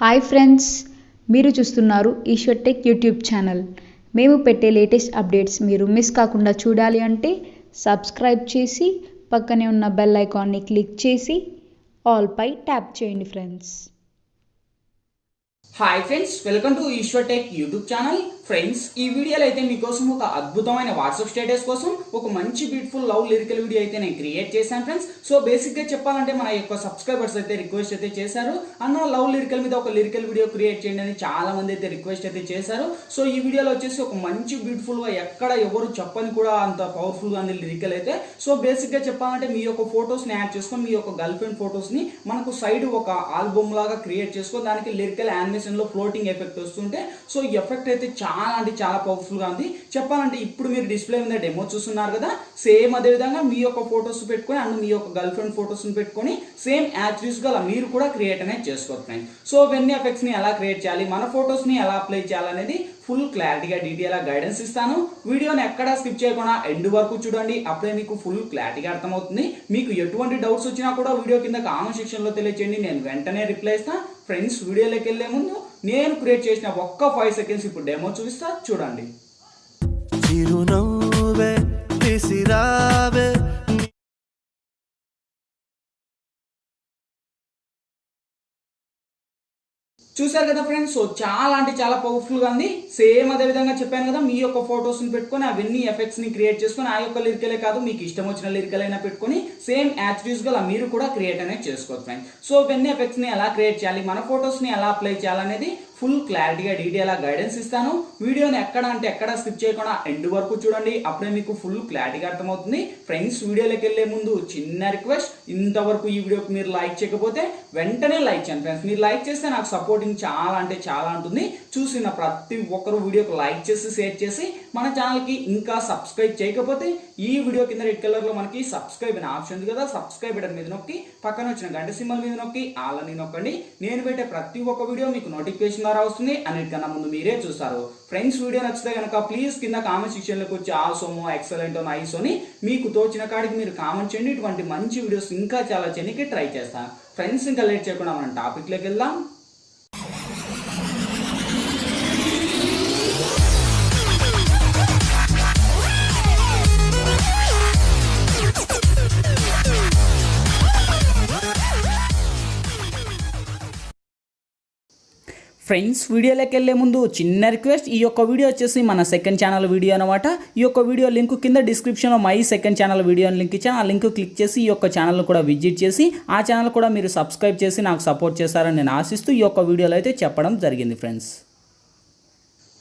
Hi friends, మీరు చూస్తున్నారు Eshwar Tech YouTube channel. మేము పెట్టే లేటెస్ట్ అప్డేట్స్ మీరు మిస్ కాకుండా చూడాలి అంటే సబ్స్క్రైబ్ చేసి పక్కనే ఉన్న బెల్ ఐకాన్ని క్లిక్ చేసి ఆల్ పై ట్యాప్ చేయండి friends. Hi friends, welcome to Eshwar Tech YouTube channel. Friends, ఈ వీడియోలో అయితే మీకోసం ఒక అద్భుతమైన వాట్సాప్ స్టేటస్ కోసం ఒక మంచి బ్యూటిఫుల్ లవ్ లిరికల్ వీడియో అయితే నేను క్రియేట్ చేశాను ఫ్రెండ్స్. సో బేసిక్ గా చెప్పాలంటే మన యొక్క సబ్స్క్రైబర్స్ అయితే రిక్వెస్ట్ అయితే చేశారు, అన్న లవ్ లిరికల్ మీద ఒక లిరికల్ వీడియో క్రియేట్ చేయండి అని చాలా మంది అయితే రిక్వెస్ట్ అయితే చేశారు. సో ఈ వీడియోలో వచ్చేసి ఒక మంచి బ్యూటిఫుల్ గా ఎక్కడ ఎవరు చెప్పని కూడా అంత పవర్ఫుల్ గా ఉంది లిరికల్ అయితే. సో బేసిక్ గా చెప్పాలంటే మీ యొక్క ఫొటోస్ ని యాడ్ చేసుకొని మీ యొక్క గర్ల్ ఫ్రెండ్ ఫొటోస్ ని మనకు సైడ్ ఒక ఆల్బమ్ లాగా క్రియేట్ చేసుకొని దానికి లిరికల్ యానిమేషన్ లో ఫ్లోటింగ్ ఎఫెక్ట్ వస్తుంటే సో ఈ ఎఫెక్ట్ అయితే చాలా అంటే చాలా పవర్ఫుల్ గా ఉంది. చెప్పాలంటే ఇప్పుడు మీరు డిస్ప్లే మీద డెమో చూస్తున్నారు కదా, సేమ్ అదే విధంగా మీ యొక్క ఫొటోస్ పెట్టుకొని అండ్ మీ యొక్క గర్ల్ ఫ్రెండ్ ఫొటోస్ పెట్టుకొని సేమ్ యాట్రిబ్యూట్స్ గా మీరు కూడా క్రియేట్ అనేది చేసుకోవచ్చు. సో ఇవన్నీ ఎఫెక్ట్స్ ని ఎలా క్రియేట్ చేయాలి, మన ఫొటోస్ ని ఎలా అప్లై చేయాలనేది ఫుల్ క్లారిటీగా డీటెయిల్ గా గైడెన్స్ ఇస్తాను. వీడియోని ఎక్కడా స్కిప్ చేయకుండా ఎండ్ వరకు చూడండి, అప్పుడే మీకు ఫుల్ క్లారిటీగా అర్థమవుతుంది. మీకు ఎటువంటి డౌట్స్ వచ్చినా కూడా వీడియో కింద కామెంట్ సెక్షన్ లో తెలియచేయండి, నేను వెంటనే రిప్లై ఇస్తాను. ఫ్రెండ్స్, వీడియోలోకి వెళ్లే ముందు నేను క్రియేట్ చేసిన ఒక్క 5 సెకండ్స్ ఇప్పుడు డెమో చూపిస్తా, చూడండి. చూసారు కదా ఫ్రెండ్స్, సో చాలా అంటే చాలా పవర్ఫుల్ గా ఉంది. సేమ్ అదే విధంగా చెప్పాను కదా, మీ యొక్క ఫొటోస్ ని పెట్టుకొని అవన్నీ ఎఫెక్ట్స్ ని క్రియేట్ చేసుకొని ఆ యొక్క లిరికలే కాదు మీకు ఇష్టం వచ్చిన లిరికల్ అయినా పెట్టుకొని సేమ్ యాట్రిబ్యూట్స్ గా మీరు కూడా క్రియేట్ అనేది చేసుకోవచ్చు ఫ్రెండ్స్. సో ఇవన్నీ ఎఫెక్ట్స్ ని ఎలా క్రియేట్ చేయాలి, మన ఫొటోస్ ని ఎలా అప్లై చేయాలనేది ఫుల్ క్లారిటీగా డీటెయిల్ గా గైడెన్స్ ఇస్తాను. వీడియోని ఎక్కడ అంటే ఎక్కడ స్కిప్ చేయకుండా ఎండ్ వరకు చూడండి, అప్పుడే మీకు ఫుల్ క్లారిటీగా అర్థమవుతుంది. ఫ్రెండ్స్, వీడియోలోకి వెళ్లే ముందు చిన్న రిక్వెస్ట్, ఇంతవరకు ఈ వీడియోకి మీరు లైక్ చేయకపోతే వెంటనే లైక్ చేయండి ఫ్రెండ్స్. మీరు లైక్ చేస్తే నాకు సపోర్టింగ్ చాలా అంటే చాలా ఉంటుంది. చూసిన ప్రతి ఒక్కరు వీడియోకి లైక్ చేసి షేర్ చేసి మన ఛానల్ కి ఇంకా సబ్స్క్రైబ్ చేయకపోతే ఈ వీడియో కింద రెడ్ కలర్ లో మనకి సబ్స్క్రైబ్ అనే ఆప్షన్ ఉంది కదా, సబ్స్క్రైబ్ బటన్ మీద నొక్కి పక్కన వచ్చిన గంట సింబల్ మీద నొక్కి ఆల్ అని నొక్కండి. నేను పెట్టే ప్రతి ఒక్క వీడియో మీకు నోటిఫికేషన్ ద్వారా వస్తుంది, అన్నిటికన్నా ముందు మీరే చూస్తారు. ఫ్రెండ్స్, వీడియో నచ్చితే కనుక ప్లీజ్ కింద కామెంట్ సెక్షన్ లోకి వచ్చి ఆసోమో ఎక్సలెంట్ నైస్ అని మీకు తోచిన కాడికి మీరు కామెంట్ చేయండి. ఇటువంటి మంచి వీడియోస్ ఇంకా చాలా చేయడానికి ట్రై చేస్తాను. ఫ్రెండ్స్, ఇంకా లేట్ చేయకుండా మనం టాపిక్ లోకి వెళ్దాం. ఫ్రెండ్స్, వీడియోలోకి వెళ్ళే ముందు చిన్న రిక్వెస్ట్, ఈ యొక్క వీడియో వచ్చేసి మన సెకండ్ ఛానల్ వీడియో అనమాట. ఈ యొక్క వీడియో లింక్ కింద డిస్క్రిప్షన్లో my second channel video link ఇచ్చాను. ఆ లింక్ క్లిక్ చేసి ఈ యొక్క ఛానల్ కూడా విజిట్ చేసి ఆ ఛానల్ కూడా మీరు సబ్స్క్రైబ్ చేసి నాకు సపోర్ట్ చేస్తారని నేను ఆశిస్తూ ఈ యొక్క వీడియోలో అయితే చెప్పడం జరిగింది.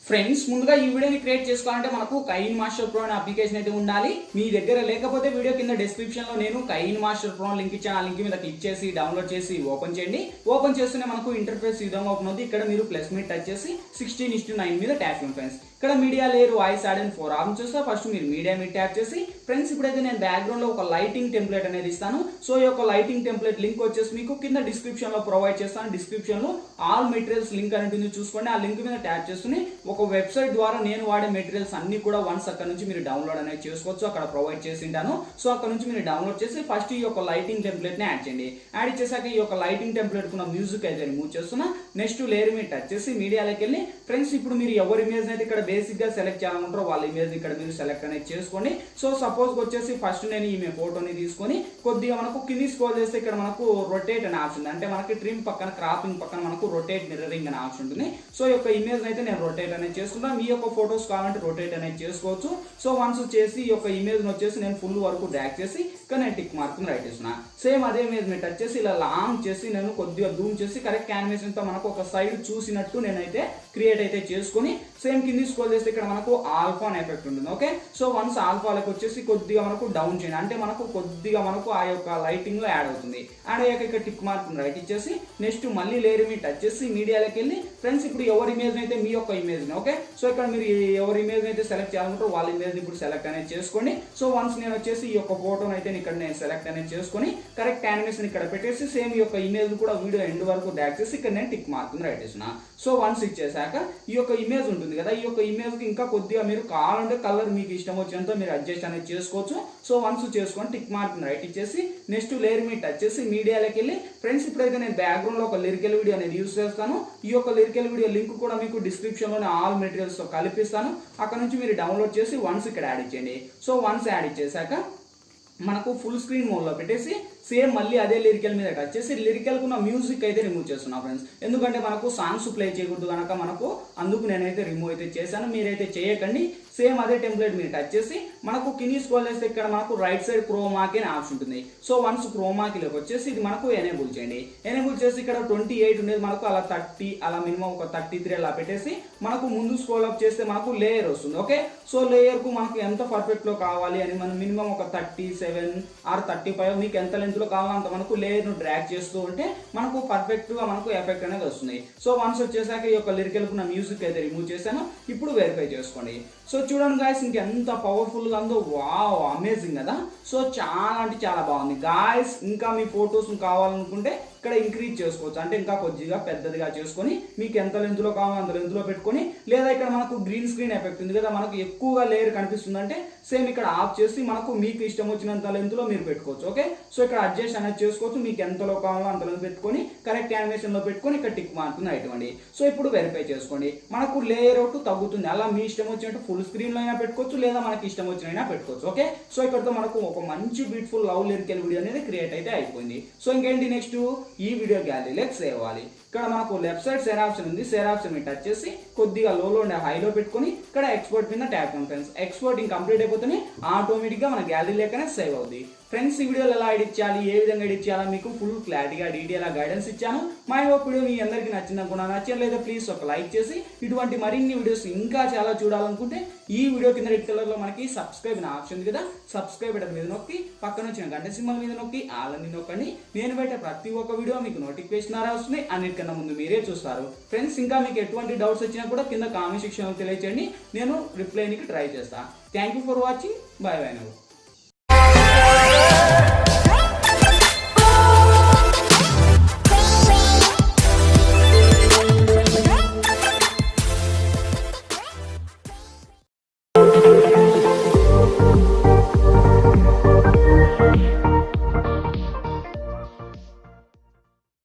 ఫ్రెండ్స్, ముందుగా ఈ వీడియోని క్రియేట్ చేసుకోవాలంటే మనకు కైన్ మాస్టర్ ప్రో అనే అప్లికేషన్ అయితే ఉండాలి. మీ దగ్గర లేకపోతే వీడియో కింద డిస్క్రిప్షన్ లో నేను కైన్ మాస్టర్ ప్రో లింక్ ఇచ్చాను. ఆ లింక్ మీద క్లిక్ చేసి డౌన్లోడ్ చేసి ఓపెన్ చేయండి. ఓపెన్ చేస్తూనే మనకు ఇంటర్ఫేస్ ఈ విధంగా ఓపెన్ అవుతుంది. ఇక్కడ మీరు ప్లస్ మీద టచ్ చేసి 16:9 మీద ట్యాప్ చేయండి ఫ్రెండ్స్. ఇక్కడ media layer voice add and 4 option చూస్తే ఫస్ట్ మీరు మీడియా మీద ట్యాప్ చేసి ఫ్రెండ్స్ ఇప్పుడైతే నేను బ్యాక్గ్రౌండ్ లో ఒక లైటింగ్ టెంప్లెట్ అనేది ఇస్తాను. సో ఈ యొక్క లైటింగ్ టెంప్లెట్ లింక్ వచ్చేసి మీకు కింద డిస్క్రిప్షన్ లో ప్రొవైడ్ చేస్తాను. డిస్క్రిప్షన్ లో ఆల్ మెటీరియల్స్ లింక్ అనేది చూసుకోండి. ఆ లింక్ మీద ట్యాప్ చేస్తూనే ఒక వెబ్సైట్ ద్వారా నేను వాడే మెటీరియల్స్ అన్ని కూడా వన్స్ అక్కడ నుంచి మీరు డౌన్లోడ్ అనేది చేసుకోవచ్చు. అక్కడ ప్రొవైడ్ చేసి ఉంటాను. సో అక్కడ నుంచి మీరు డౌన్లోడ్ చేసి ఫస్ట్ ఈ యొక్క లైటింగ్ టెంప్లెట్ ని యాడ్ చేయండి. యాడ్ చేశాక ఈ యొక్క లైటింగ్ టెంప్లెట్ కున్న మ్యూజిక్ అయితే రిమూవ్ చేస్తున్నా. నెక్స్ట్ లేయర్ మీద టచ్ చేసి మీడియాలోకి వెళ్ళి ఫ్రెండ్స్ ఇప్పుడు మీరు ఎవరి ఇమేజ్ అయితే ఇక్కడ బేసిక్ గా సెలెక్ట్ చేయాలనుకుంటారో వాళ్ళ ఇమేజ్ ఇక్కడ మీరు సెలెక్ట్ అనేది చేసుకోండి. సో సపోజ్ వచ్చేసి ఫస్ట్ నేను ఈ ఫోటోని తీసుకొని కొద్దిగా మనకు కింది స్క్రోల్ చేస్తే ఇక్కడ మనకు రొటేట్ అనే ఆప్షన్ ఉంది. అంటే మనకి ట్రిమ్ పక్కన క్రాపింగ్ పక్కన మనకు రొటేట్ మిర్రరింగ్ అనే ఆప్షన్ ఉంటుంది. సో ఈ యొక్క ఇమేజ్ అయితే నేను రొటేట్ అనేది చేసుకుంటాను. మీ యొక్క ఫోటోస్ కావాలంటే రొటేట్ అనేది చేసుకోవచ్చు. సో వన్స్ చేసి ఈ యొక్క ఇమేజ్ వచ్చేసి నేను ఫుల్ వరకు డ్రాగ్ చేసి ఇక్కడ నేను టిక్ మార్క్ రైట్ చేస్తున్నా. సేమ్ అదే ఇమేజ్ మీద టచ్ చేసి ఇలా లాంగ్ చేసి నేను కొద్దిగా జూమ్ చేసి కరెక్ట్ యానిమేషన్ తో మనకు ఒక సైడ్ చూసినట్టు నేనైతే క్రియేట్ అయితే చేసుకొని సేమ్ కింది స్క్రోల్ చేస్తే ఇక్కడ మనకు ఆల్ఫా అనే ఎఫెక్ట్ ఉంటుంది. ఓకే, సో వన్స్ ఆల్ఫాలకు వచ్చేసి కొద్దిగా మనకు డౌన్ చేయండి. అంటే మనకు కొద్దిగా మనకు ఆ యొక్క లైటింగ్ లో యాడ్ అవుతుంది. యాడ్ అయ్యాక ఇక్కడ టిక్ మార్క్ రైట్ ఇచ్చేసి నెక్స్ట్ మళ్ళీ లేయర్ మీద టచ్ చేసి మీడియాలోకి వెళ్ళి ఫ్రెండ్స్ ఇప్పుడు ఎవరి ఇమేజ్ అయితే మీ యొక్క ఇమేజ్ వచ్చేసింది. ఓకే, సో ఇక్కడ మీరు ఎవరి ఇమేజ్ అయితే సెలెక్ట్ చేయాలనుకుంటారో వాళ్ళ ఇమేజ్ ఇప్పుడు సెలెక్ట్ అనేది చేసుకోండి. సో వన్స్ నేను వచ్చేసి ఈ యొక్క ఫోటోని అయితే ఇక్కడ నేను సెలెక్ట్ అనేది చేసుకొని కరెక్ట్ యానిమేషన్ ఇక్కడ పెట్టేసి సేమ్ ఈ యొక్క ఇమేజ్ కూడా వీడియో ఎండ్ వరకు డ్రాగ్ చేసి ఇక్కడ నేను టిక్ మార్క్ రైట్ చేసిన. సో వన్స్ ఇచ్చేసాక ఈ యొక్క ఇమేజ్ ఉంటుంది కదా, ఈ యొక్క ఇమేజ్ కి ఇంకా కొద్దిగా మీరు కావాలంటే కలర్ మీకు ఇష్టం వచ్చినంత మీరు అడ్జస్ట్ అనేది చేసుకోవచ్చు. సో వన్స్ చేసుకొని టిక్ మార్క్ రైట్ ఇచ్చేసి నెక్స్ట్ లేయర్ మీద టచ్ చేసి మీడియాలోకి వెళ్ళి ఫ్రెండ్స్ ఇప్పుడైతే నేను బ్యాక్గ్రౌండ్ లో ఒక లిరికల్ వీడియో అనేది యూస్ చేస్తాను. ఈ యొక్క లిరికల్ వీడియో లింక్ కూడా మీకు డిస్క్రిప్షన్ లోనే ఆల్ మెటీరియల్స్ తో కలిపిస్తాను. అక్కడ నుంచి మీరు డౌన్లోడ్ చేసి వన్స్ ఇక్కడ యాడ్ ఇచ్చేయండి. సో వన్స్ యాడ్ ఇచ్చేసాక మనకు ఫుల్ స్క్రీన్ మోడ్ లో పెట్టేసి సేమ్ మళ్ళీ అదే లిరికల్ మీద టచ్ చేసి లిరికల్ కున్న మ్యూజిక్ అయితే రిమూవ్ చేస్తున్నా ఫ్రెండ్స్. ఎందుకంటే మనకు సాంగ్స్ ప్లే చేయకూడదు కనుక మనకు అందుకు నేనైతే రిమూవ్ అయితే చేశాను. మీరైతే చేయకండి. సేమ్ అదే టెంప్లెట్ మీరు టచ్ చేసి మనకు కింది స్క్రోల్ చేస్తే ఇక్కడ మనకు రైట్ సైడ్ క్రోమాకి అనే ఆప్షన్ ఉంటుంది. సో వన్స్ క్రోమాకిలోకి వచ్చేసి ఇది మనకు ఎనేబుల్ చేయండి. ఎనేబుల్ చేసి ఇక్కడ 28 ఉండేది మనకు అలా 30 అలా మినిమం ఒక 33 అలా పెట్టేసి మనకు ముందు స్క్రోల్ అప్ చేస్తే మనకు లేయర్ వస్తుంది. ఓకే, సో లేయర్ కు మనకు ఎంత పర్ఫెక్ట్ లో కావాలి అని మనం మినిమం ఒక 37 ఆర్ 35 మీకు ఎంత లెంత్ లో కావాలంత మనకు లేయర్ ను డ్రాగ్ చేస్తూ ఉంటే మనకు పర్ఫెక్ట్ గా మనకు ఎఫెక్ట్ అనేది వస్తుంది. సో వన్స్ వచ్చేసాక ఈ యొక్క లిరికల్ కున్న మ్యూజిక్ అయితే రిమూవ్ చేశాను. ఇప్పుడు వెరిఫై చేసుకోండి. సో చూడండి గాయస్ ఇంకెంత పవర్ఫుల్ గా ఉందో, వావ్ అమేజింగ్ కదా. సో చాలా అంటే చాలా బాగుంది గాయస్. ఇంకా మీ ఫొటోస్ కావాలనుకుంటే ఇక్కడ ఇంక్రీజ్ చేసుకోవచ్చు, అంటే ఇంకా కొద్దిగా పెద్దదిగా చేసుకొని మీకు ఎంత లెంత్ లో కావాలో అంత లెంత్ లో పెట్టుకొని, లేదా ఇక్కడ మనకు గ్రీన్ స్క్రీన్ ఎఫెక్ట్ ఉంది కదా, మనకు ఎక్కువగా లేయర్ కనిపిస్తుంది అంటే సేమ్ ఇక్కడ ఆఫ్ చేసి మనకు మీకు ఇష్టం వచ్చినంత లెంత్ లో మీరు పెట్టుకోవచ్చు. ఓకే, సో ఇక్కడ అడ్జస్ట్ అనేది చేసుకోవచ్చు. మీకు ఎంతలో కావాలో అంతలో పెట్టుకొని కరెక్ట్ యానిమేషన్ లో పెట్టుకొని ఇక్కడ టిక్ మార్క్ అయిపోండి. సో ఇప్పుడు వెరిఫై చేసుకోండి. మనకు లేయర్ అవుట్ తగ్గుతుంది. అలా మీ ఇష్టం వచ్చినట్టు ఫుల్ స్క్రీన్ లో అయినా పెట్టుకోవచ్చు, లేదా మనకి ఇష్టం వచ్చినైనా పెట్టుకోవచ్చు. ఓకే, సో ఇక్కడతో మనకు ఒక మంచి బ్యూటిఫుల్ లవ్ లిరికల్ వీడియో అనేది క్రియేట్ అయితే అయిపోయింది. సో ఇంకేంటి నెక్స్ట్ ఈ వీడియో గ్యాలరీలోకి సేవ్ అవ్వాలి. ఇక్కడ మనకు లెఫ్ట్ సైడ్ షేర్ ఆప్షన్ ఉంది. షేర్ ఆప్షన్ మీద టచ్ చేసి కొద్దిగా లోలో ఉండే హైలో పెట్టుకొని ఇక్కడ ఎక్స్పోర్ట్ మీద ట్యాప్ చేయండి ఫ్రెండ్స్. ఎక్స్పోర్టింగ్ కంప్లీట్ అయిపోతేనే ఆటోమేటిక్ గా మన గ్యాలరీ లేకనే సేవ్ అవుతుంది. ఫ్రెండ్స్ ఈ వీడియోలో ఎలా ఎడిట్ చేయాలి, ఏ విధంగా ఎడిట్ చేయాలో మీకు ఫుల్ క్లారిటీగా డీటెయిల్ గైడెన్స్ ఇచ్చాను. మా వీడియో మీ అందరికీ నచ్చిందనుకున్నా, నచ్చలేదా ప్లీజ్ ఒక లైక్ చేసి ఇటువంటి మరిన్ని వీడియోస్ ఇంకా చాలా చూడాలనుకుంటే ఈ వీడియో కింద రెడ్ కలర్ లో మనకి సబ్స్క్రైబ్ అనే ఆప్షన్ ఉంది కదా, సబ్స్క్రైబ్ బటన్ మీద నొక్కి పక్కన వచ్చిన గంట సింబల్ మీద నొక్కి ఆలని నొక్కండి. నేను పెట్టే ప్రతి ఒక్క వీడియో మీకు నోటిఫికేషన్ వస్తుంది. అన్నిటికన్నా ముందు మీరే చూస్తారు. ఫ్రెండ్స్ ఇంకా మీకు ఎటువంటి డౌట్స్ వచ్చినా కూడా కింద కామెంట్ సెక్షన్ లో తెలియచేయండి. నేను రిప్లైనికి ట్రై చేస్తాను. Thank you for watching. By by now.